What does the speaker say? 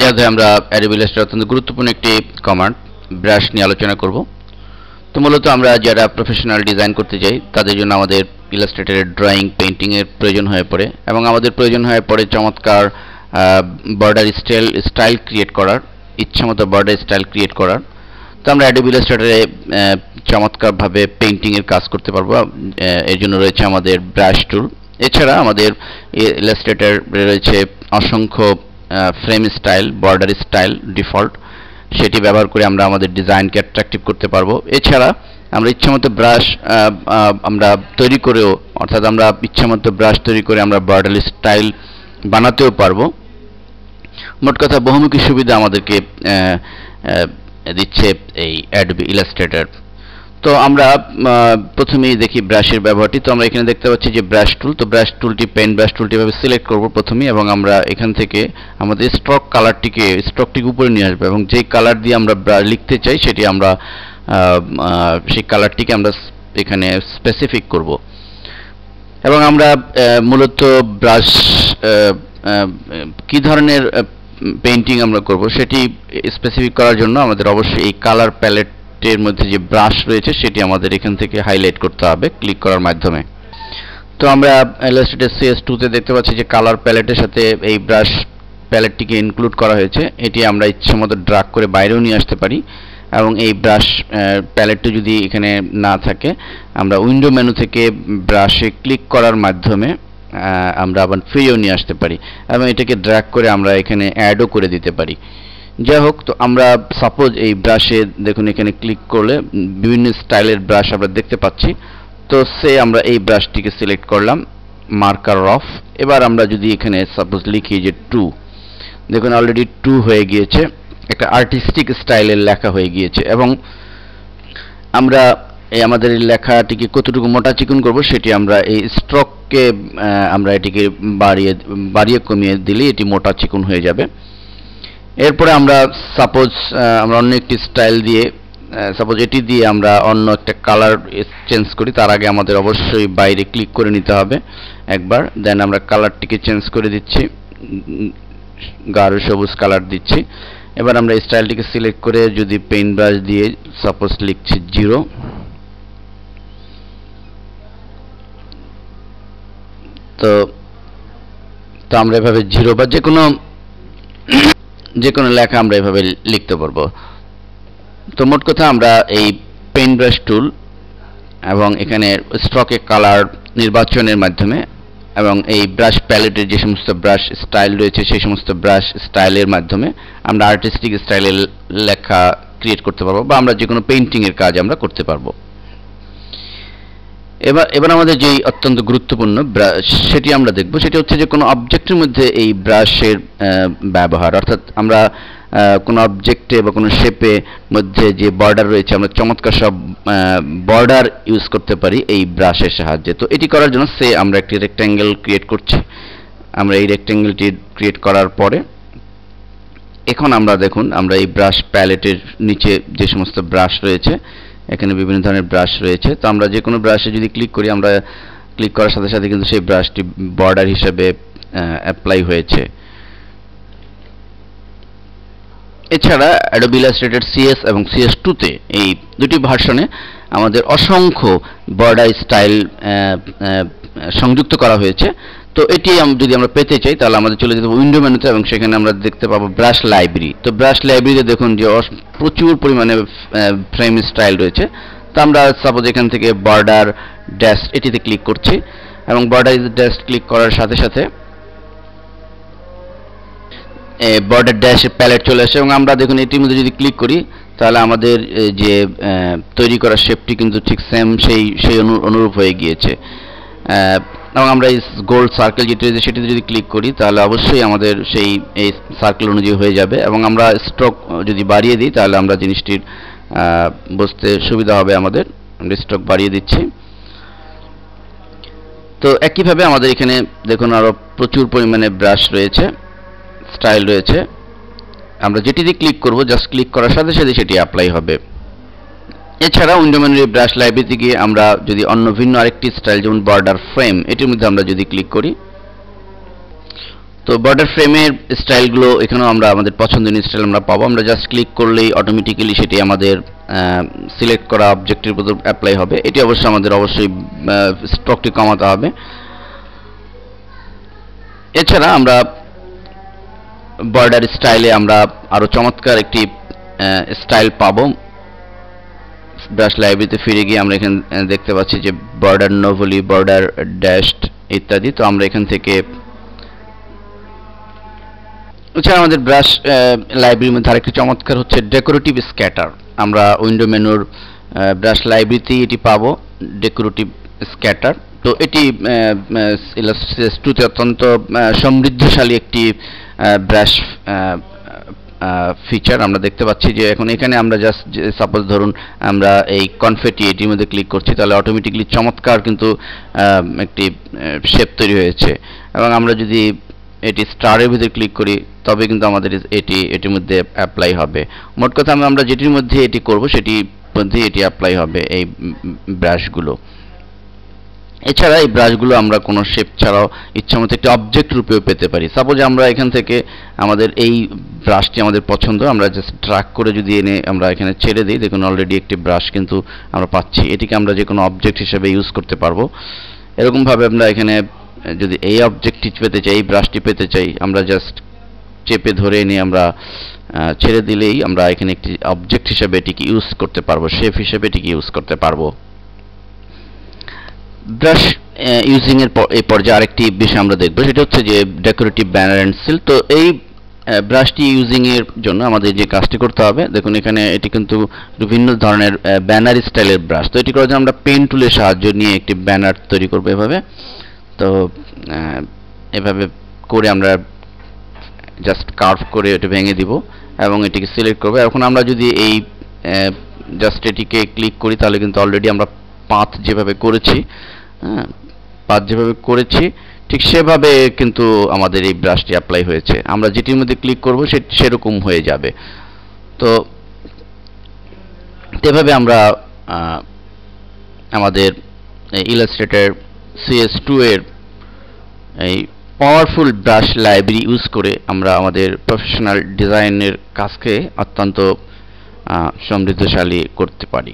এই অধ্যায়ে আমরা Adobe Illustrator অত্যন্ত গুরুত্বপূর্ণ একটি কমান্ড ব্রাশ নিয়ে আলোচনা করব। তো মূলত আমরা যারা প্রফেশনাল ডিজাইন করতে চাই তাদের জন্য আমাদের ইলাস্ট্রেটরের ড্রয়িং পেইন্টিং এর প্রয়োজন হয়ে পড়ে এবং আমাদের প্রয়োজন হয়ে পড়ে চমৎকার বর্ডার স্টাইল ক্রিয়েট করার, ইচ্ছামতো বর্ডার স্টাইল ক্রিয়েট করার। তো আমরা Adobe Illustrator এ চমৎকারভাবে পেইন্টিং এর কাজ করতে পারবো। এর জন্য রয়েছে আমাদের ব্রাশ টুল। এছাড়া আমাদের ইলাস্ট্রেটর রয়েছে অসংখ্য frame style, border style default, সেটি ব্যবহার করে আমরা আমাদের ডিজাইনকে অ্যাট্রাকটিভ করতে পারবো। এছাড়া আমরা ইচ্ছামতো ব্রাশ আমরা তৈরি করেও, অর্থাৎ আমরা ইচ্ছামতো ব্রাশ তৈরি করে আমরা বর্ডার স্টাইল বানাতেও পারবো। মোট কথা বহুমুখী সুবিধা আমাদেরকে দিচ্ছে এই Adobe Illustrator। তো আমরা প্রথমেই দেখি ব্রাশের ব্যবহারটি। তো আমরা এখানে দেখতে পাচ্ছি যে ব্রাশ টুল। তো ব্রাশ টুলটি, পেন ব্রাশ টুলটি এভাবে সিলেক্ট করব প্রথমেই, এবং আমরা এখান থেকে আমাদের স্ট্রোকটিকে উপরে নিয়ে আসবো এবং যে কালার দিয়ে আমরা লিখতে চাই সেটি আমরা সেই কালারটিকে আমরা এখানে স্পেসিফিক করব। এবং আমরা মূলত ব্রাশ কি ধরনের পেইন্টিং আমরা করব সেটি স্পেসিফিক করার জন্য আমাদের অবশ্যই এই কালার প্যালেটের মধ্যে যে ব্রাশ রয়েছে সেটি আমাদের এখান থেকে হাইলাইট করতে হবে ক্লিক করার মাধ্যমে। তো আমরা Illustrator CS2 তে দেখতে পাচ্ছি যে কালার প্যালেটের সাথে এই ব্রাশ প্যালেটটিকে ইনক্লুড করা হয়েছে। এটি আমরা ইচ্ছামতো ড্র্যাগ করে বাইরেও নিয়ে আসতে পারি, এবং এই ব্রাশ প্যালেটটি যদি এখানে না থাকে আমরা উইন্ডো মেনু থেকে ব্রাশে ক্লিক করার মাধ্যমে আমরা আবার ফিরেও নিয়ে আসতে পারি এবং এটাকে ড্র্যাগ করে আমরা এখানে অ্যাডও করে দিতে পারি। যাই হোক, তো আমরা সাপোজ এই ব্রাশে দেখুন এখানে ক্লিক করলে বিভিন্ন স্টাইলের ব্রাশ আমরা দেখতে পাচ্ছি। তো আমরা এই ব্রাশটিকে সিলেক্ট করলাম, মার্কার অফ। এবার আমরা যদি এখানে সাপোজ লিখি যে 2, দেখুন অলরেডি 2 হয়ে গিয়েছে, একটা আর্টিস্টিক স্টাইলের লেখা হয়ে গিয়েছে। এবং আমরা এই আমাদের লেখাটিকে কতটুকু মোটা চিকন করব সেটি আমরা এই স্ট্রোককে আমরা এটিকে বাড়িয়ে কমিয়ে দিলে এটি মোটা চিকন হয়ে যাবে। এরপরে আমরা সাপোজ আমরা অন্য একটি স্টাইল দিয়ে, সাপোজ এটি দিয়ে আমরা অন্য একটা কালার চেঞ্জ করি। তার আগে আমাদের অবশ্যই বাইরে ক্লিক করে নিতে হবে একবার, দেন আমরা কালারটিকে চেঞ্জ করে দিচ্ছি, গাঢ় সবুজ কালার দিচ্ছি। এবার আমরা স্টাইলটিকে সিলেক্ট করে যদি পেইন্ট ব্রাশ দিয়ে সাপোজ লিখছি 0, তো আমরা এভাবে 0 বা যে কোনো লেখা আমরা এভাবে লিখতে পারবো। তো মোট কথা আমরা এই পেইন্ট ব্রাশ টুল এবং এখানে স্ট্রোকে কালার নির্বাচনের মাধ্যমে এবং এই ব্রাশ প্যালেটের যে সমস্ত ব্রাশ স্টাইল রয়েছে সেই সমস্ত ব্রাশ স্টাইলের মাধ্যমে আমরা আর্টিস্টিক স্টাইলের লেখা ক্রিয়েট করতে পারবো, বা আমরা যে কোনো পেইন্টিংয়ের কাজ আমরা করতে পারবো। এবার আমাদের যেই অত্যন্ত গুরুত্বপূর্ণ ব্রাশ সেটি আমরা দেখব, সেটি হচ্ছে যে কোনো অবজেক্টের মধ্যে এই ব্রাশের ব্যবহার। অর্থাৎ আমরা কোনো অবজেক্টে বা কোনো শেপে মধ্যে যে বর্ডার রয়েছে আমরা চমৎকার সব বর্ডার ইউজ করতে পারি এই ব্রাশের সাহায্যে। তো এটি করার জন্য আমরা একটি রেক্ট্যাঙ্গেল ক্রিয়েট করছি। আমরা এই রেক্ট্যাঙ্গেলটি ক্রিয়েট করার পরে এখন আমরা দেখুন আমরা এই ব্রাশ প্যালেটের নিচে যে সমস্ত ব্রাশ রয়েছে, এখানে বিভিন্ন ধরনের ব্রাশ রয়েছে। তো আমরা যে কোনো ব্রাশে যদি ক্লিক করি, আমরা ক্লিক করার সাথে সাথে কিন্তু সেই ব্রাশটি বর্ডার হিসেবে অ্যাপ্লাই হয়েছে। এছাড়া Adobe Illustrator CS এবং CS2 তে এই দুটি ভার্সনে আমাদের অসংখ্য বর্ডার স্টাইল সংযুক্ত করা হয়েছে। তো এটি যদি আমরা পেতে চাই তাহলে আমাদের চলে যেতে হবে উইন্ডো মেনুতে, এবং সেখানে আমরা দেখতে পাবো ব্রাশ লাইব্রেরি। তো ব্রাশ লাইব্রেরিতে দেখুন যে প্রচুর পরিমাণে ফ্রেম স্টাইল রয়েছে। তো আমরা সাপোজ এখান থেকে বর্ডার ড্যাশ এটিতে ক্লিক করছি, এবং বর্ডার ড্যাশ ক্লিক করার সাথে সাথে বর্ডার ড্যাশের প্যালেট চলে আসে। এবং আমরা দেখুন এটির মধ্যে যদি ক্লিক করি তাহলে আমাদের যে তৈরি করা শেপটি কিন্তু ঠিক সেই অনুরূপ হয়ে গিয়েছে। এবং আমরা এই গোল্ড সার্কেল যেটি রয়েছে সেটিতে যদি ক্লিক করি তাহলে অবশ্যই আমাদের এই সার্কেল অনুযায়ী হয়ে যাবে। এবং আমরা স্ট্রোক যদি বাড়িয়ে দিই তাহলে আমরা জিনিসটির বুঝতে সুবিধা হবে আমাদের। আমরা স্ট্রোক বাড়িয়ে দিচ্ছি। তো একইভাবে আমাদের এখানে দেখুন আরও প্রচুর পরিমাণে ব্রাশ রয়েছে, স্টাইল রয়েছে। আমরা যেটিতে ক্লিক করব জাস্ট ক্লিক করার সাথে সাথে সেটি অ্যাপ্লাই হবে। এছাড়া উইন্ডো মেনুর ব্রাশ লাইব্রেরিতে গিয়ে আমরা যদি অন্য ভিন্ন আরেকটি স্টাইল যেমন বর্ডার ফ্রেম এটির মধ্যে আমরা যদি ক্লিক করি তো বর্ডার ফ্রেমের স্টাইলগুলো এখানেও আমরা আমাদের পছন্দনীয় স্টাইল আমরা পাবো। আমরা জাস্ট ক্লিক করলেই অটোমেটিক্যালি সেটি আমাদের সিলেক্ট করা অবজেক্টের উপর অ্যাপ্লাই হবে। এটি অবশ্যই স্ট্রোকটি কমাতে হবে। এছাড়া আমরা বর্ডার স্টাইলে আমরা আরো চমৎকার একটি স্টাইল পাবো। ব্রাশ লাইব্রেরিতে ফিরে গিয়ে আমরা এখানে দেখতে পাচ্ছি যে বর্ডার নোভলি, বর্ডার ড্যাশড ইত্যাদি। তো আমরা এখান থেকে এছাড়া আমাদের ব্রাশ লাইব্রেরির মধ্যে আরেকটি চমৎকার হচ্ছে ডেকোরেটিভ স্ক্যাটার। আমরা উইন্ডো মেনুর ব্রাশ লাইব্রেরিতেই এটি পাবো, ডেকোরেটিভ স্ক্যাটার। তো এটি ইলাস্ট্রেটর 2 তে অত্যন্ত সমৃদ্ধশালী একটি ব্রাশ ফিচার। আমরা দেখতে পাচ্ছি যে এখন এখানে আমরা জাস্ট সাপোজ ধরুন আমরা এই কনফেটি এটির মধ্যে ক্লিক করছি, তাহলে অটোমেটিক্যালি চমৎকার কিন্তু একটি শেপ তৈরি হয়েছে। এবং আমরা যদি এটি স্টারের ভিতরে ক্লিক করি তবে কিন্তু আমাদের এটির মধ্যে অ্যাপ্লাই হবে। মোট কথা আমরা যেটির মধ্যে এটি করব সেটির মধ্যে এটি অ্যাপ্লাই হবে এই ব্রাশগুলো। এছাড়া এই ব্রাশগুলো আমরা কোনো শেপ ছাড়াও ইচ্ছামতো একটি অবজেক্ট রূপেও পেতে পারি। সাপোজ আমরা এখান থেকে আমাদের এই ব্রাশটি আমাদের পছন্দ, আমরা জাস্ট ড্র্যাগ করে যদি এনে আমরা এখানে ছেড়ে দিই, দেখুন অলরেডি একটি ব্রাশ কিন্তু আমরা পাচ্ছি। এটিকে আমরা যে কোনো অবজেক্ট হিসেবে ইউজ করতে পারবো। এরকমভাবে আমরা এখানে যদি এই অবজেক্টটি পেতে চাই, এই ব্রাশটি পেতে চাই, আমরা জাস্ট চেপে ধরে নিয়ে আমরা ছেড়ে দিলেই আমরা এখানে একটি অবজেক্ট হিসেবে এটিকে ইউজ করতে পারবো, শেপ হিসেবে এটিকে ইউজ করতে পারবো। ব্রাশ ইউজিং এর এই পর্যায়ে আরেকটি বিষয় আমরা দেখব, সেটা হচ্ছে যে ডেকোরেটিভ ব্যানার অ্যান্ড সিল। তো এই ব্রাশটি ইউজিং এর জন্য আমাদের যে কাজটি করতে হবে, দেখুন এখানে এটি কিন্তু বিভিন্ন ধরনের ব্যানার স্টাইলের ব্রাশ। তো এটি করার জন্য আমরা পেন টুলের সাহায্য নিয়ে একটি ব্যানার তৈরি করব এভাবে। তো এভাবে করে আমরা জাস্ট কার্ভ করে এটি ভেঙে দিব এবং এটিকে সিলেক্ট করব। এখন আমরা যদি এই জাস্ট এটিকে ক্লিক করি তাহলে কিন্তু অলরেডি আমরা পাথ যেভাবে করেছি ঠিক সেভাবে কিন্তু আমাদের এই ব্রাশটি অ্যাপ্লাই হয়েছে। আমরা যেটির মধ্যে ক্লিক করব সেরকম হয়ে যাবে। তো এভাবে আমরা আমাদের ইলাস্ট্রেটর CS2 এর এই পাওয়ারফুল ব্রাশ লাইব্রেরি ইউজ করে আমরা আমাদের প্রফেশনাল ডিজাইনের কাজকে অত্যন্ত সমৃদ্ধশালী করতে পারি।